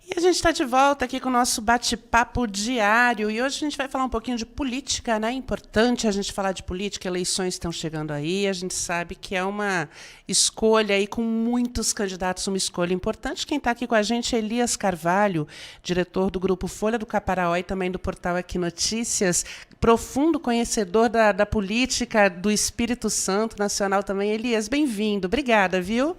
E a gente está de volta aqui com o nosso bate-papo diário. E hoje a gente vai falar um pouquinho de política, né? É importante a gente falar de política, eleições estão chegando aí. A gente sabe que é uma escolha aí com muitos candidatos, uma escolha importante. Quem está aqui com a gente é Elias Carvalho, diretor do Grupo Folha do Caparaó e também do portal Aqui Notícias, profundo conhecedor da política do Espírito Santo Nacional também. Elias, bem-vindo. Obrigada, viu?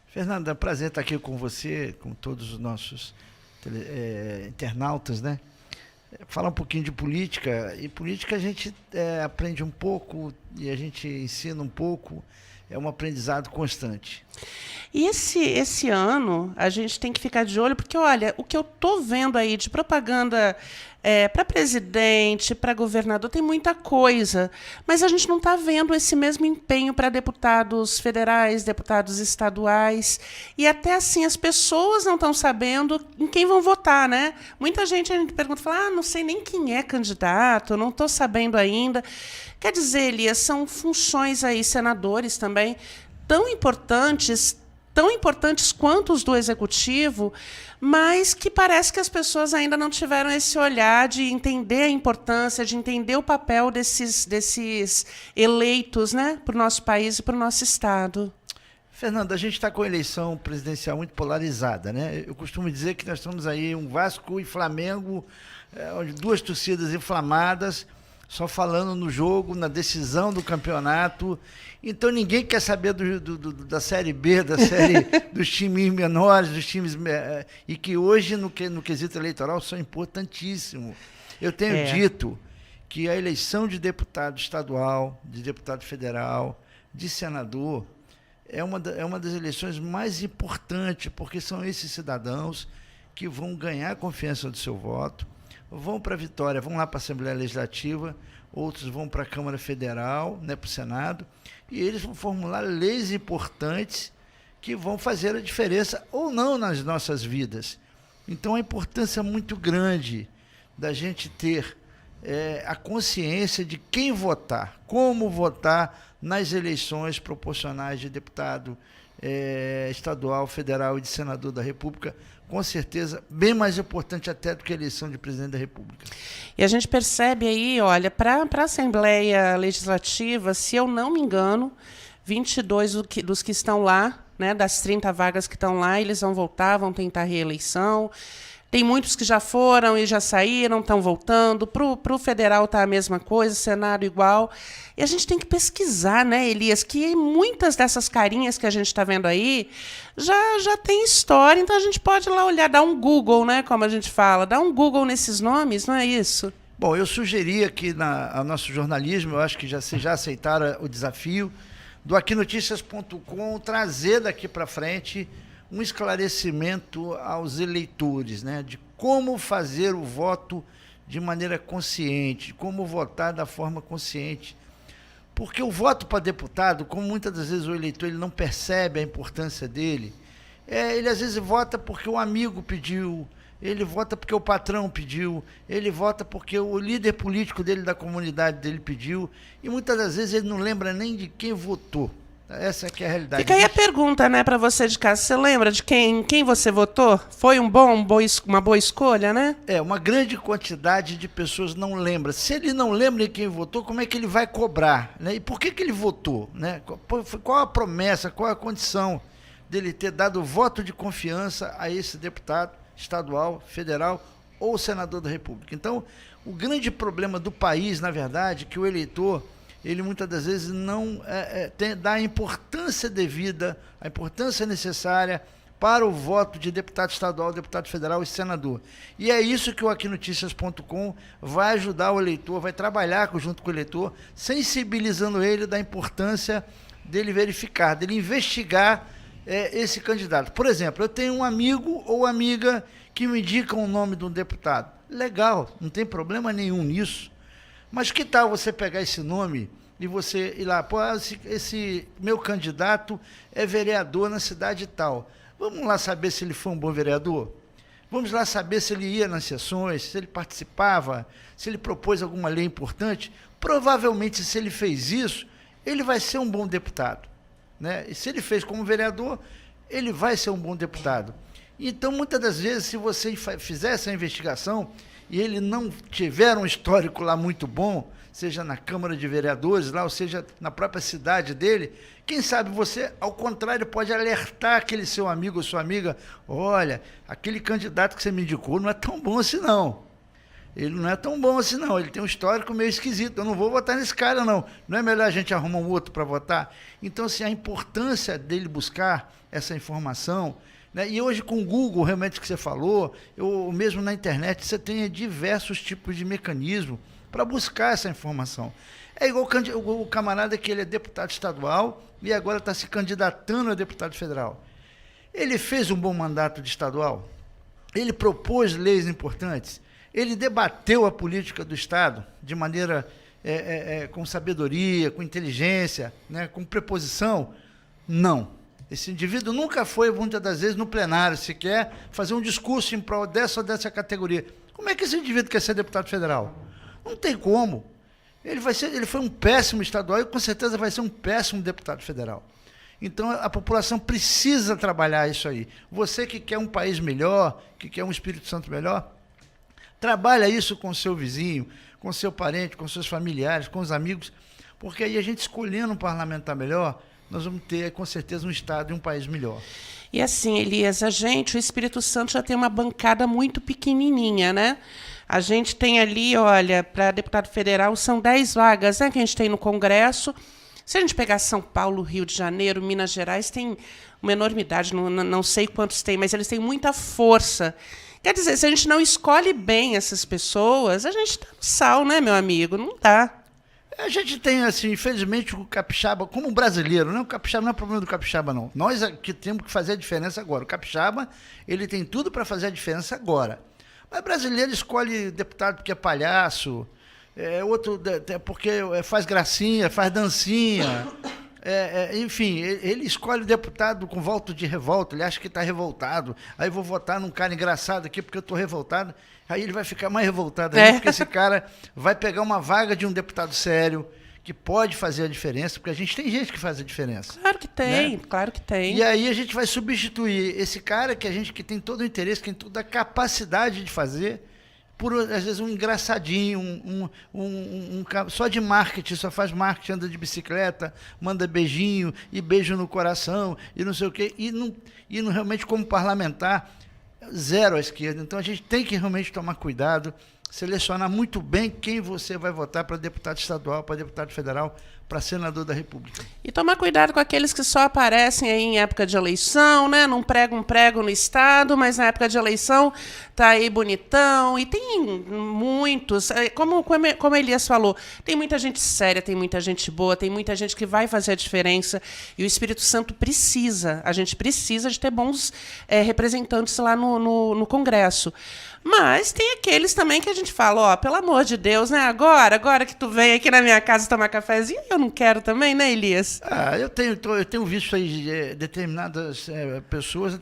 Fernanda, é um prazer estar aqui com você, com todos os nossos internautas, né? Falar um pouquinho de política, e política a gente aprende um pouco e a gente ensina um pouco, é um aprendizado constante. E esse ano a gente tem que ficar de olho, porque, olha, o que eu estou vendo aí de propaganda para presidente, para governador, tem muita coisa, mas a gente não está vendo esse mesmo empenho para deputados federais, deputados estaduais, e até assim as pessoas não estão sabendo em quem vão votar, né? Muita gente a gente pergunta, fala, não sei nem quem é candidato, não estou sabendo ainda. Quer dizer, Elias, são funções aí, senadores também, tão importantes quanto os do executivo, mas que parece que as pessoas ainda não tiveram esse olhar de entender a importância, de entender o papel desses eleitos, né, para o nosso país e para o nosso Estado. Fernanda, a gente está com a eleição presidencial muito polarizada, né? Eu costumo dizer que nós estamos aí um Vasco e Flamengo, onde duas torcidas inflamadas, só falando no jogo, na decisão do campeonato. Então ninguém quer saber da Série B, da série dos times menores, dos times e que hoje no quesito eleitoral são importantíssimos. Eu tenho dito que a eleição de deputado estadual, de deputado federal, de senador é uma das eleições mais importantes, porque são esses cidadãos que vão ganhar a confiança do seu voto, vão para a Vitória, vão lá para a Assembleia Legislativa, outros vão para a Câmara Federal, né, para o Senado, e eles vão formular leis importantes que vão fazer a diferença ou não nas nossas vidas. Então, a importância é muito grande da gente ter a consciência de quem votar, como votar nas eleições proporcionais de deputado estadual, federal e de senador da República, com certeza, bem mais importante até do que a eleição de presidente da República. E a gente percebe aí, olha, para a Assembleia Legislativa, se eu não me engano, 22 dos que estão lá, né, das 30 vagas que estão lá, eles vão voltar, vão tentar reeleição. Tem muitos que já foram e já saíram, estão voltando. Para o federal está a mesma coisa, Senado igual. E a gente tem que pesquisar, né, Elias, que muitas dessas carinhas que a gente está vendo aí já tem história, então a gente pode ir lá olhar, dar um Google, né, como a gente fala, dar um Google nesses nomes, não é isso? Bom, eu sugeri aqui a nosso jornalismo, eu acho que vocês já aceitaram o desafio, do aquinoticias.com, trazer daqui para frente um esclarecimento aos eleitores, né, de como fazer o voto de maneira consciente, como votar da forma consciente. Porque o voto para deputado, como muitas das vezes o eleitor ele não percebe a importância dele, ele às vezes vota porque o amigo pediu, ele vota porque o patrão pediu, ele vota porque o líder político dele, da comunidade dele pediu, e muitas das vezes ele não lembra nem de quem votou. Essa que é a realidade. Fica aí a pergunta, né, para você de casa. Você lembra de quem você votou? Foi uma boa escolha, né? Uma grande quantidade de pessoas não lembra. Se ele não lembra de quem votou, como é que ele vai cobrar, né? E por que ele votou, né? Qual a promessa, qual a condição dele ter dado voto de confiança a esse deputado estadual, federal ou senador da República? Então, o grande problema do país, na verdade, é que o eleitor ele muitas das vezes não dá a importância devida, a importância necessária para o voto de deputado estadual, deputado federal e senador. E é isso que o aquinoticias.com vai ajudar o eleitor, vai trabalhar junto com o eleitor, sensibilizando ele da importância dele verificar, dele investigar esse candidato. Por exemplo, eu tenho um amigo ou amiga que me indicam o nome de um deputado. Legal, não tem problema nenhum nisso. Mas que tal você pegar esse nome e você ir lá, pô, esse meu candidato é vereador na cidade tal. Vamos lá saber se ele foi um bom vereador? Vamos lá saber se ele ia nas sessões, se ele participava, se ele propôs alguma lei importante. Provavelmente, se ele fez isso, ele vai ser um bom deputado, né? E se ele fez como vereador, ele vai ser um bom deputado. Então, muitas das vezes, se você fizer essa investigação e ele não tiver um histórico lá muito bom, seja na Câmara de Vereadores, lá, ou seja, na própria cidade dele, quem sabe você, ao contrário, pode alertar aquele seu amigo ou sua amiga, olha, aquele candidato que você me indicou não é tão bom assim não. Ele não é tão bom assim não, ele tem um histórico meio esquisito, eu não vou votar nesse cara não. Não é melhor a gente arrumar um outro para votar? Então, assim, a importância dele buscar essa informação, né? E hoje com o Google, realmente que você falou, mesmo na internet, você tem diversos tipos de mecanismo para buscar essa informação. É igual o camarada que ele é deputado estadual e agora está se candidatando a deputado federal. Ele fez um bom mandato de estadual? Ele propôs leis importantes? Ele debateu a política do Estado de maneira com sabedoria, com inteligência, né, com preposição? Não. Esse indivíduo nunca foi, muitas das vezes, no plenário, sequer fazer um discurso em prol dessa ou dessa categoria. Como é que esse indivíduo quer ser deputado federal? Não tem como. Ele foi um péssimo estadual e, com certeza, vai ser um péssimo deputado federal. Então, a população precisa trabalhar isso aí. Você que quer um país melhor, que quer um Espírito Santo melhor, trabalha isso com o seu vizinho, com o seu parente, com seus familiares, com os amigos, porque aí a gente escolhendo um parlamentar melhor, nós vamos ter, com certeza, um Estado e um país melhor. E assim, Elias, o Espírito Santo já tem uma bancada muito pequenininha, né? A gente tem ali, olha, para deputado federal, são 10 vagas, né, que a gente tem no Congresso. Se a gente pegar São Paulo, Rio de Janeiro, Minas Gerais, tem uma enormidade, não sei quantos tem, mas eles têm muita força. Quer dizer, se a gente não escolhe bem essas pessoas, a gente está no sal, né, meu amigo? Não dá. A gente tem, assim, infelizmente, o capixaba, como brasileiro, né? O capixaba não é problema do capixaba, não. Nós aqui temos que fazer a diferença agora. O capixaba, ele tem tudo para fazer a diferença agora. Mas brasileiro escolhe deputado porque é palhaço, outro porque faz gracinha, faz dancinha. Enfim, ele escolhe o deputado com voto de revolta, ele acha que está revoltado. Aí vou votar num cara engraçado aqui porque eu estou revoltado. Aí ele vai ficar mais revoltado ainda, porque esse cara vai pegar uma vaga de um deputado sério, que pode fazer a diferença, porque a gente tem gente que faz a diferença. Claro que tem, né? Claro que tem. E aí a gente vai substituir esse cara que tem todo o interesse, que tem toda a capacidade de fazer, por, às vezes, um engraçadinho, só de marketing, só faz marketing, anda de bicicleta, manda beijinho e beijo no coração, e não sei o quê, e não realmente, como parlamentar, zero à esquerda. Então, a gente tem que realmente tomar cuidado, selecionar muito bem quem você vai votar para deputado estadual, para deputado federal, para senador da República. E tomar cuidado com aqueles que só aparecem aí em época de eleição, né? Não pregam um prego no Estado, mas na época de eleição tá aí bonitão. E tem muitos, como Elias falou, tem muita gente séria, tem muita gente boa, tem muita gente que vai fazer a diferença. E o Espírito Santo a gente precisa de ter bons representantes lá no Congresso. Mas tem aqueles também que a gente fala, ó, pelo amor de Deus, né? Agora que tu vem aqui na minha casa tomar cafezinho, eu não quero também, né, Elias? Eu tenho visto aí determinadas pessoas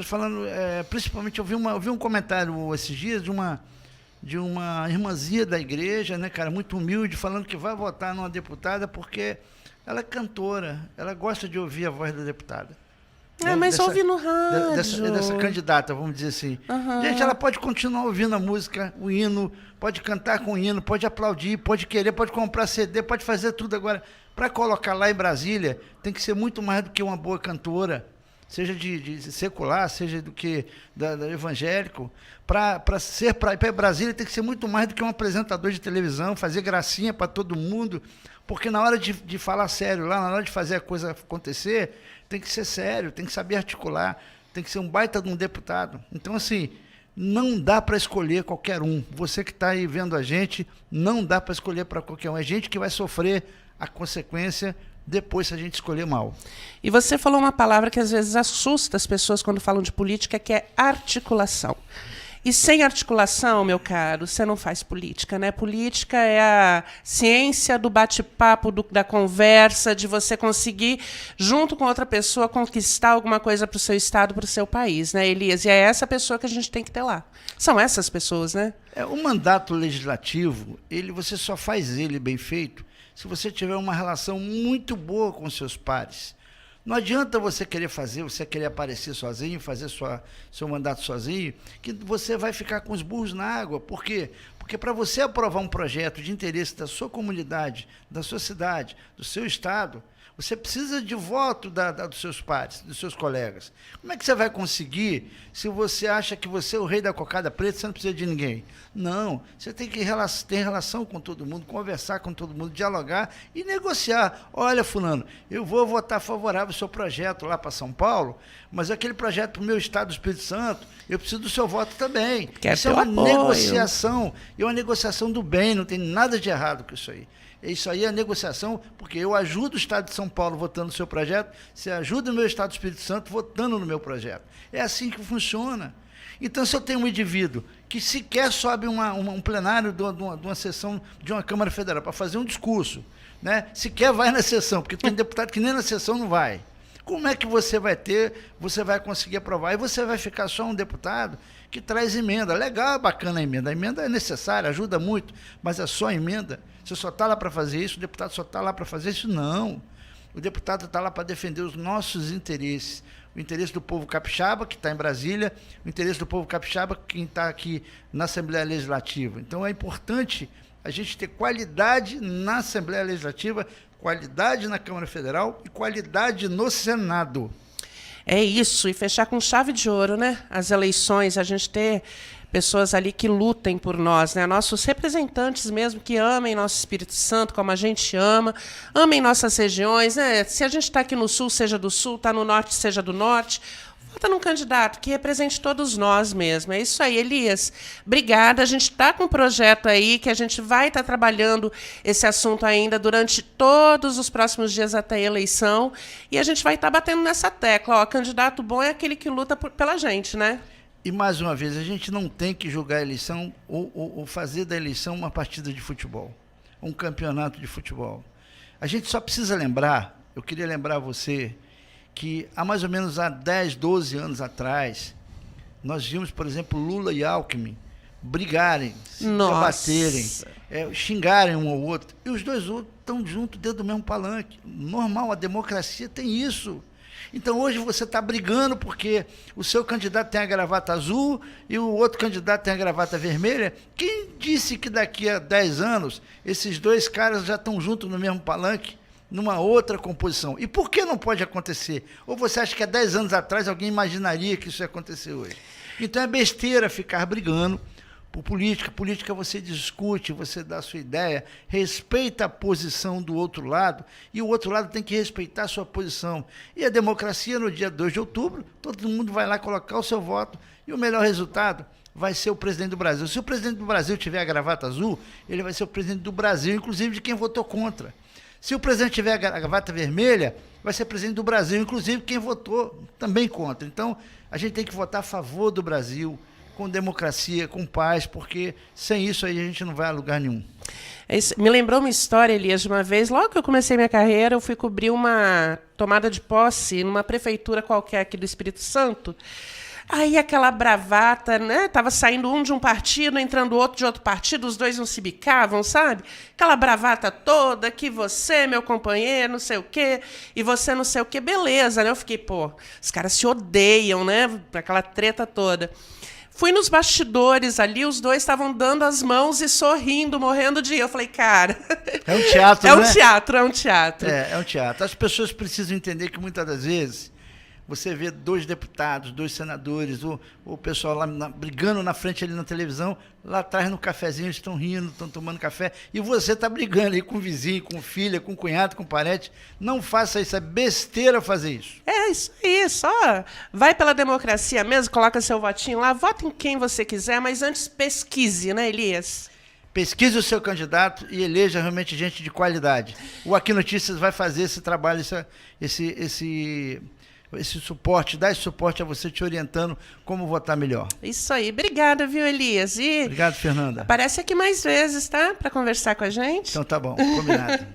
falando, principalmente eu vi um comentário esses dias de uma irmãzinha da igreja, né, cara, muito humilde, falando que vai votar numa deputada porque ela é cantora, ela gosta de ouvir a voz da deputada. Mas ouve no rádio. Dessa candidata, vamos dizer assim. Uhum. Gente, ela pode continuar ouvindo a música, o hino, pode cantar com o hino, pode aplaudir, pode querer, pode comprar CD, pode fazer tudo. Agora, para colocar lá em Brasília, tem que ser muito mais do que uma boa cantora, seja de secular, seja do que da evangélico. Para Brasília tem que ser muito mais do que um apresentador de televisão, fazer gracinha para todo mundo, porque na hora de falar sério lá, na hora de fazer a coisa acontecer, tem que ser sério, tem que saber articular, tem que ser um baita de um deputado. Então, assim, não dá para escolher qualquer um. Você que está aí vendo a gente, não dá para escolher para qualquer um. É gente que vai sofrer a consequência depois se a gente escolher mal. E você falou uma palavra que às vezes assusta as pessoas quando falam de política, que é articulação. E sem articulação, meu caro, você não faz política, né? Política é a ciência do bate-papo, da conversa, de você conseguir, junto com outra pessoa, conquistar alguma coisa para o seu estado, para o seu país, né, Elias? E é essa pessoa que a gente tem que ter lá. São essas pessoas, né? O mandato legislativo, você só faz ele bem feito se você tiver uma relação muito boa com seus pares. Não adianta você querer aparecer sozinho, fazer seu mandato sozinho, que você vai ficar com os burros na água. Por quê? Porque para você aprovar um projeto de interesse da sua comunidade, da sua cidade, do seu estado, você precisa de voto dos seus pares, dos seus colegas. Como é que você vai conseguir se você acha que você é o rei da cocada preta, você não precisa de ninguém? Não, você tem que ter relação com todo mundo, conversar com todo mundo, dialogar e negociar. Olha, fulano, eu vou votar favorável ao seu projeto lá para São Paulo, mas aquele projeto para o meu estado do Espírito Santo, eu preciso do seu voto também. Isso é uma negociação, e uma negociação do bem, não tem nada de errado com isso aí. Isso aí é negociação, porque eu ajudo o Estado de São Paulo votando no seu projeto, você ajuda o meu Estado do Espírito Santo votando no meu projeto. É assim que funciona. Então, se eu tenho um indivíduo que sequer sobe um plenário de uma sessão de uma Câmara Federal para fazer um discurso, né? Sequer vai na sessão, porque tem deputado que nem na sessão não vai. Como é que você vai conseguir aprovar? E você vai ficar só um deputado que traz emenda. Legal, bacana a emenda é necessária, ajuda muito, mas é só emenda. Você só está lá para fazer isso, o deputado só está lá para fazer isso? Não. O deputado está lá para defender os nossos interesses. O interesse do povo capixaba, que está em Brasília, o interesse do povo capixaba, quem está aqui na Assembleia Legislativa. Então, é importante a gente ter qualidade na Assembleia Legislativa, qualidade na Câmara Federal e qualidade no Senado. É isso, e fechar com chave de ouro, né? As eleições, a gente ter pessoas ali que lutem por nós, né? Nossos representantes mesmo, que amem nosso Espírito Santo como a gente ama, amem nossas regiões, né? Se a gente está aqui no Sul, seja do Sul, está no Norte, seja do Norte, vota num candidato que represente todos nós mesmo. É isso aí, Elias. Obrigada. A gente está com um projeto aí que a gente vai estar trabalhando esse assunto ainda durante todos os próximos dias até a eleição. E a gente vai estar batendo nessa tecla. Ó, candidato bom é aquele que luta pela gente, né? E, mais uma vez, a gente não tem que julgar a eleição ou fazer da eleição uma partida de futebol, um campeonato de futebol. A gente só precisa lembrar, eu queria lembrar você, que há mais ou menos 10, 12 anos atrás, nós vimos, por exemplo, Lula e Alckmin brigarem, se debaterem, xingarem um ao outro, e os dois outros estão juntos dentro do mesmo palanque. Normal, a democracia tem isso. Então, hoje você está brigando porque o seu candidato tem a gravata azul e o outro candidato tem a gravata vermelha. Quem disse que daqui a 10 anos esses dois caras já estão juntos no mesmo palanque, numa outra composição? E por que não pode acontecer? Ou você acha que há 10 anos atrás alguém imaginaria que isso ia acontecer hoje? Então, é besteira ficar brigando por política. Política você discute, você dá a sua ideia, respeita a posição do outro lado, e o outro lado tem que respeitar a sua posição. E a democracia, no dia 2 de outubro, todo mundo vai lá colocar o seu voto, e o melhor resultado vai ser o presidente do Brasil. Se o presidente do Brasil tiver a gravata azul, ele vai ser o presidente do Brasil, inclusive de quem votou contra. Se o presidente tiver a gravata vermelha, vai ser presidente do Brasil, inclusive quem votou também contra. Então, a gente tem que votar a favor do Brasil, com democracia, com paz, porque sem isso aí a gente não vai a lugar nenhum. Me lembrou uma história, Elias, de uma vez, logo que eu comecei minha carreira, eu fui cobrir uma tomada de posse numa prefeitura qualquer aqui do Espírito Santo. Aí aquela bravata, né? Tava saindo um de um partido, entrando outro de outro partido, os dois não se bicavam, sabe? Aquela bravata toda, que você, meu companheiro, não sei o quê, e você não sei o quê, beleza, né? Eu fiquei, pô, os caras se odeiam, né? Aquela treta toda. Fui nos bastidores ali, os dois estavam dando as mãos e sorrindo, morrendo de rir. Eu falei, cara... É um teatro, né? É um teatro. É um teatro. As pessoas precisam entender que, muitas das vezes, você vê 2 deputados, 2 senadores, o pessoal lá brigando na frente ali na televisão, lá atrás no cafezinho eles estão rindo, estão tomando café, e você está brigando aí com o vizinho, com filha, com cunhado, com parente. Não faça isso, é besteira fazer isso. É isso aí, só vai pela democracia mesmo, coloca seu votinho lá, vota em quem você quiser, mas antes pesquise, né, Elias? Pesquise o seu candidato e eleja realmente gente de qualidade. O Aqui Notícias vai fazer esse trabalho, esse suporte, dar esse suporte a você, te orientando como votar melhor. Isso aí. Obrigada, viu, Elias? Obrigado, Fernanda. Aparece aqui mais vezes, tá? Para conversar com a gente. Então tá bom, combinado.